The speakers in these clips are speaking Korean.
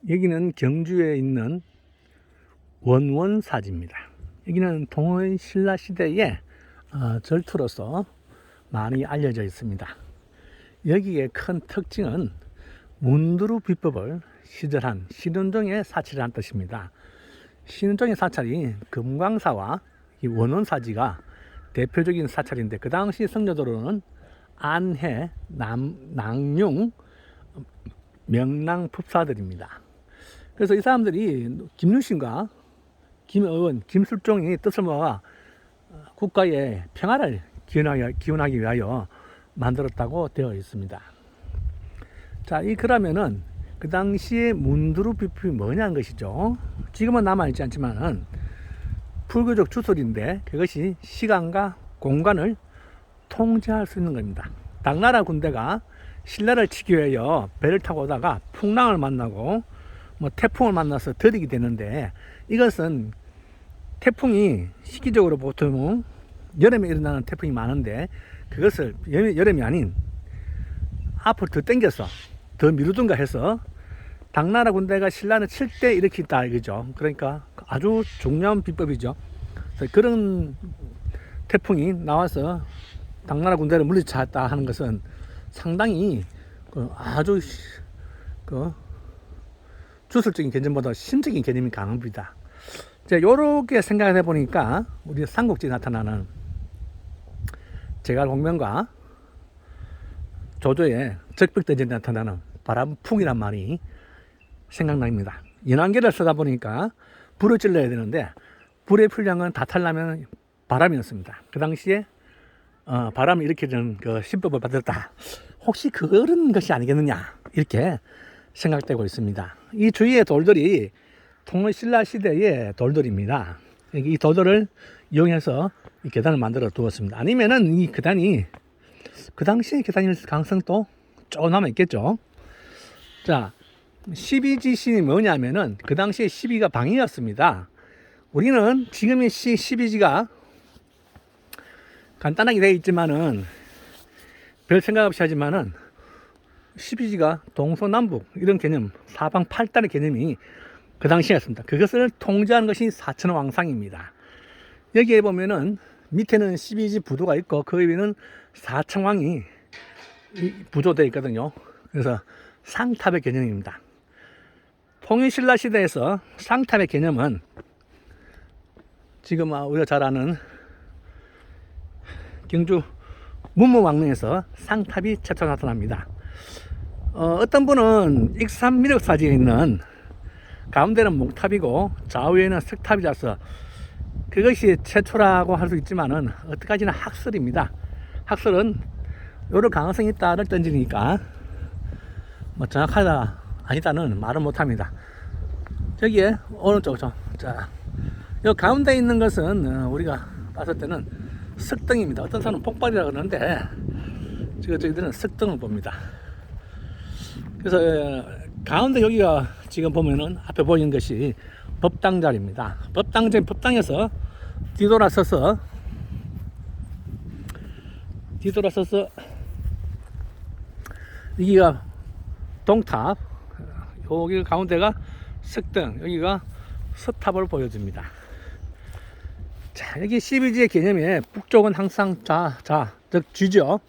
여기는 경주에 있는 원원사지입니다. 여기는 동의 신라 시대의 절투로서 많이 알려져 있습니다. 여기에 큰 특징은 문두루 비법을 시절한 신은종의 사찰이라는 뜻입니다. 신은종의 사찰이 금광사와 이 원원사지가 대표적인 사찰인데, 그 당시 성녀도로는 안해, 낭융, 명랑 법사들입니다. 그래서 이 사람들이 김유신과 김의원, 김술종이 뜻을 모아 국가의 평화를 기원하기 위하여 만들었다고 되어 있습니다. 자, 그러면은 그 당시에 문두루 비법이 뭐냐는 것이죠. 지금은 남아있지 않지만은 불교적 주술인데, 그것이 시간과 공간을 통제할 수 있는 겁니다. 당나라 군대가 신라를 치기 위하여 배를 타고 오다가 풍랑을 만나고 태풍을 만나서 들이게 되는데, 이것은 태풍이 시기적으로 보통 여름에 일어나는 태풍이 많은데, 그것을 여름이 아닌 앞으로 더 당겨서 더 미루든가 해서 당나라 군대가 신라를 칠 때 일으켰다 이거죠. 그러니까 아주 중요한 비법이죠. 그런 태풍이 나와서 당나라 군대를 물리쳤다 하는 것은 상당히 아주 주술적인 개념보다 심적인 개념이 강합니다. 자, 요렇게 생각을 해보니까 우리 삼국지에 나타나는 제갈공명과 조조의 적벽대전에 나타나는 바람풍이란 말이 생각납니다. 인왕계를 쓰다 보니까 불을 찔러야 되는데, 불의 분량은 다 타려면 바람이었습니다. 그 당시에 바람을 일으키는 그 신법을 받았다. 혹시 그런 것이 아니겠느냐, 이렇게 생각되고 있습니다. 이 주위의 돌들이 통일신라 시대의 돌들입니다. 이 돌들을 이용해서 이 계단을 만들어 두었습니다. 아니면은 이 계단이 그 당시의 계단일 가능성도 조금 남아 있겠죠. 자, 12지신이 뭐냐면은 그 당시에 12가 방이었습니다. 우리는 지금의 12지가 간단하게 되어 있지만은 별 생각 없이 하지만은 12지가 동서남북 이런 개념, 사방팔달의 개념이 그 당시였습니다. 그것을 통제하는 것이 사천왕상입니다. 여기에 보면은 밑에는 12지 부도가 있고 그 위에는 사천왕이 부조되어 있거든요. 그래서 상탑의 개념입니다. 통일신라 시대에서 상탑의 개념은 지금 우리가 잘 아는 경주 문무왕릉에서 상탑이 최초 나타납니다. 어떤 분은 익산미륵사지에 있는 가운데는 목탑이고 좌우에는 석탑이라서 그것이 최초라고 할 수 있지만은 어디까지나 학설입니다. 학설은 여러 가능성이 있다를 던지니까 정확하다 아니다는 말은 못합니다. 저기에 오른쪽죠. 자, 이 가운데 있는 것은 우리가 봤을 때는 석등입니다. 어떤 사람은 폭발이라고 그러는데 저희들은 석등을 봅니다. 그래서 가운데 여기가 지금 보면은 앞에 보이는 것이 법당자리입니다. 법당에서 뒤돌아서서 여기가 동탑, 여기 가운데가 석등, 여기가 서탑을 보여줍니다. 자, 여기 12지의 개념에 북쪽은 항상 즉 쥐죠.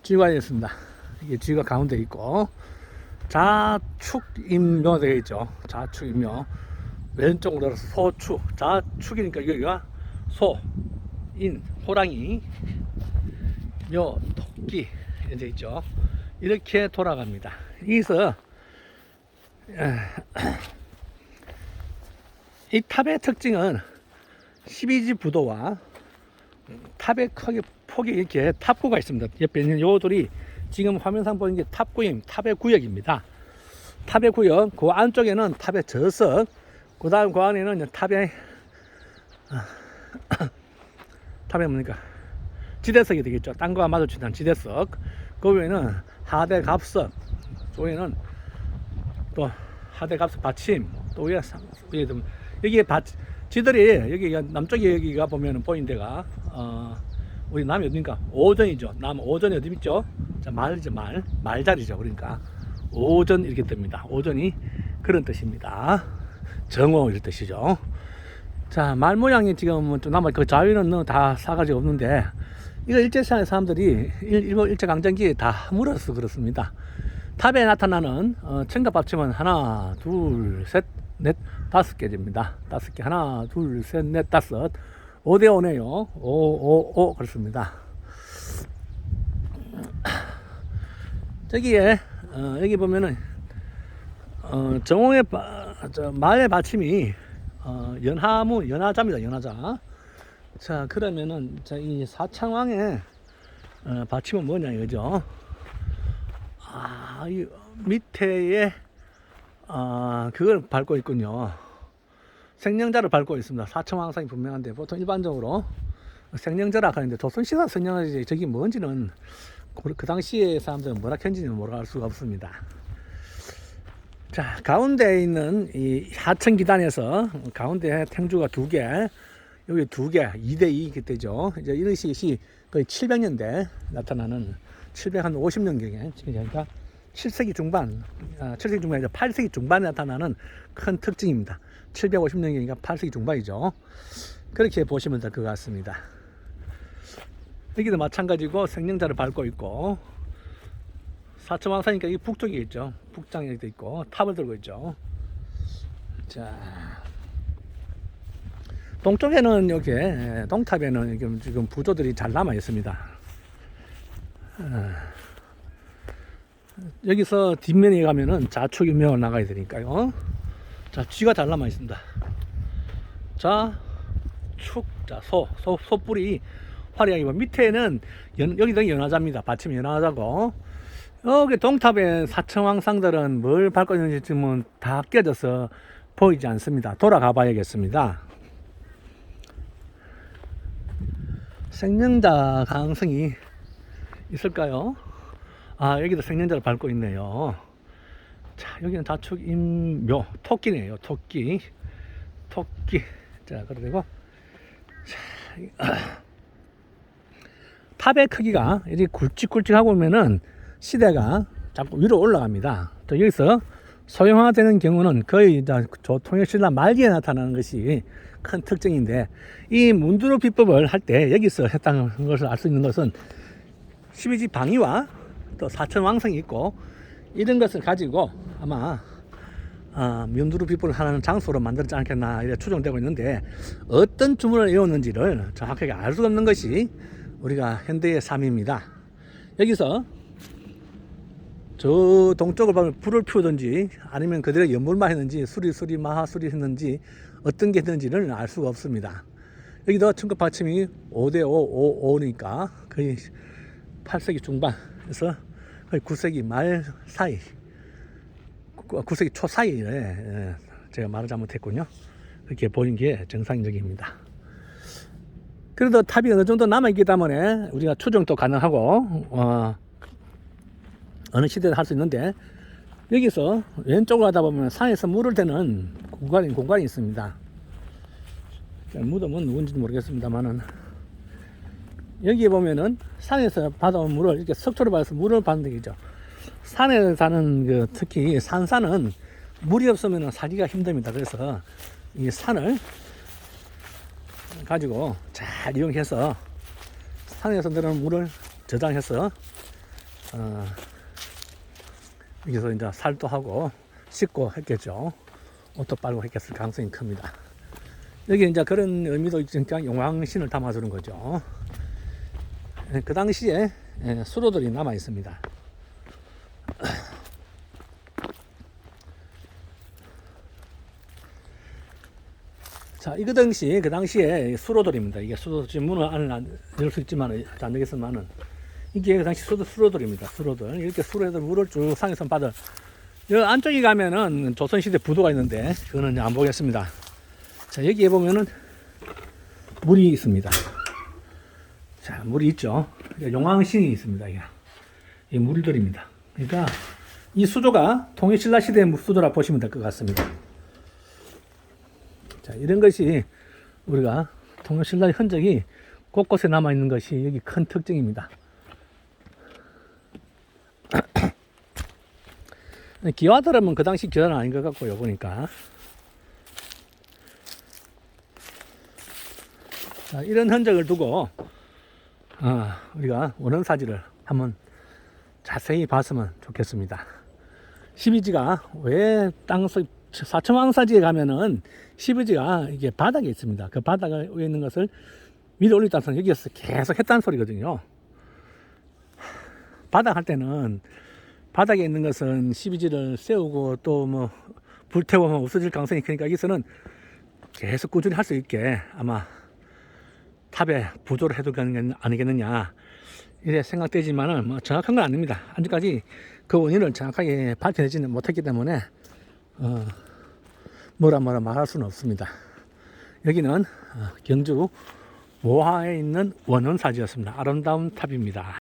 쥐가 있습니다. 이게 쥐가 가운데 있고 자축임묘 되어 있죠. 자축임묘. 왼쪽으로 소축, 자축이니까 여기가 소, 인, 호랑이, 묘, 토끼 이렇게 있죠. 이렇게 돌아갑니다. 여기서 이 탑의 특징은 12지 부도와 탑의 폭이 이렇게 탑구가 있습니다. 옆에 있는 요들이 지금 화면상 보이는 게 탑의 구역입니다. 탑의 구역, 그 안쪽에는 탑의 저석, 그 다음 그 안에는 탑의 뭡니까? 지대석이 되겠죠. 땅과 마주치는 지대석. 그 위에는 하대갑석, 그 위에는 또 하대갑석 받침, 또 위에 여기에 지들이 여기 남쪽에 여기가 보면은 보이는 데가 우리 남이 어디입니까? 오전이죠. 남 오전이 어디 있죠? 자, 말이죠. 말자리죠. 그러니까 오전 이렇게 뜹니다. 오전이 그런 뜻입니다. 정오 이런 뜻이죠. 자, 말 모양이 지금 좀 남아, 그 자위는 다 사가지고 없는데, 이거 일제시대 사람들이 일본 일제강점기에 다 물어서 그렇습니다. 탑에 나타나는 청각 받침은 하나, 둘, 셋, 넷, 다섯 개입니다. 다섯 개. 하나, 둘, 셋, 넷, 다섯. 5대5네요. 5, 5, 5. 그렇습니다. 저기에, 여기 보면은, 정오의 말의 받침이, 연하무, 연하자입니다. 연하자. 자, 그러면은, 자, 이 사창왕의, 받침은 뭐냐, 이거죠. 이 밑에에, 그걸 밟고 있군요. 생명자를 밟고 있습니다. 사청왕상이 분명한데, 보통 일반적으로 생명자라 하는데, 조선시대 생명자지, 저기 뭔지는, 그 당시에 사람들은 뭐라 했는지는 모를 수가 없습니다. 자, 가운데 있는 이 하천 기단에서 가운데 탱주가 두 개, 여기 두 개, 2대2 그때죠. 이제 이런 시기 거의 700년대 나타나는 750년경에, 그러니까 7세기 중반, 7세기 중반, 8세기 중반에 나타나는 큰 특징입니다. 750년경이니까 8세기 중반이죠. 그렇게 보시면 될 것 같습니다. 여기도 마찬가지고 생명자를 밟고 있고, 사천왕사니까 이 북쪽에 있죠. 북장에 있고 탑을 들고 있죠. 자, 동쪽에는 여기 동탑에는 지금 부조들이 잘 남아 있습니다. 여기서 뒷면에 가면은 좌측 유명을 나가야 되니까요. 자, 쥐가 잘 남아 있습니다. 자, 축, 자, 소뿔이 화려하게, 밑에는 여기도 연화자입니다. 받침이 연화자고, 여기 동탑의 사청왕상들은 뭘 밟고 있는지 지금은 다 깨져서 보이지 않습니다. 돌아가 봐야겠습니다. 생명자 가능성이 있을까요? 여기도 생명자를 밟고 있네요. 자, 여기는 다축임묘, 토끼네요. 토끼. 자, 그리고 탑의 크기가 이제 굵직굵직하고 오면은 시대가 자꾸 위로 올라갑니다. 또 여기서 소형화되는 경우는 거의 통일신라 말기에 나타나는 것이 큰 특징인데, 이 문두루 비법을 할 때 여기서 했다는 것을 알 수 있는 것은 12지 방위와 또 사천왕성이 있고, 이런 것을 가지고 아마 문두루 비법을 하는 장소로 만들지 않겠나 이렇게 추정되고 있는데, 어떤 주문을 외웠는지를 정확하게 알 수 없는 것이 우리가 현대의 삶입니다. 여기서 저 동쪽을 보면 불을 피우든지 아니면 그대로 연물만 했는지 수리 마하수리 했는지 어떤 게 했는지를 알 수가 없습니다. 여기도 청각 받침이 5대5, 5니까 거의 8세기 중반에서 거의 9세기 말 사이, 9세기 초 사이에 제가 말을 잘못했군요. 이렇게 보이는 게 정상적입니다. 그래도 탑이 어느 정도 남아있기 때문에 우리가 추정도 가능하고, 어느 시대도 할 수 있는데, 여기서 왼쪽으로 가다 보면 산에서 물을 대는 공간이 있습니다. 무덤은 누군지 모르겠습니다만은, 여기에 보면은 산에서 받아온 물을 이렇게 석초를 받아서 물을 받는 데죠. 산에 사는 특히 산사는 물이 없으면 살기가 힘듭니다. 그래서 이 산을 가지고 잘 이용해서 산에서 내려오는 물을 저장해서 여기서 이제 살도 하고 씻고 했겠죠. 옷도 빨고 했겠을 가능성이 큽니다. 여기 이제 그런 의미도 있으니까 용왕신을 담아주는 거죠. 그 당시에 수로들이 남아 있습니다. 자, 이거 당시 그 당시에 수로들입니다. 이게 수로, 지금 문을 안 열 수 있지만 안 되겠지만은, 이게 그 당시 수로들입니다. 수로들 이렇게 수로에서 물을 쭉 상에서 받아. 여 안쪽에 가면은 조선시대 부도가 있는데 그거는 안 보겠습니다. 자, 여기에 보면은 물이 있습니다. 자, 물이 있죠. 용왕신이 있습니다. 이 물들입니다. 그러니까 이 수조가 통일신라 시대의 수조라 보시면 될 것 같습니다. 자, 이런 것이 우리가 통일신라의 흔적이 곳곳에 남아 있는 것이 여기 큰 특징입니다. 기와 들으면 그 당시 기와는 아닌 것 같고요, 보니까. 자, 이런 흔적을 두고, 우리가 원흥사지를 한번 자세히 봤으면 좋겠습니다. 12지가 왜 땅속, 사천왕사지에 가면은 12지가 이게 바닥에 있습니다. 그 바닥에 위에 있는 것을 위로 올리다 보면 여기에서 계속 했다는 소리거든요. 바닥 할 때는 바닥에 있는 것은 12지를 세우고 또 뭐 불태우면 없어질 가능성이 크니까 여기서는 계속 꾸준히 할 수 있게 아마 탑에 부조를 해둘 게 아니겠느냐 이래 생각되지만은 뭐 정확한 건 아닙니다. 아직까지 그 원인을 정확하게 밝혀내지는 못했기 때문에 뭐라 말할 수는 없습니다. 여기는 경주 모하에 있는 원흥사지였습니다. 아름다운 탑입니다.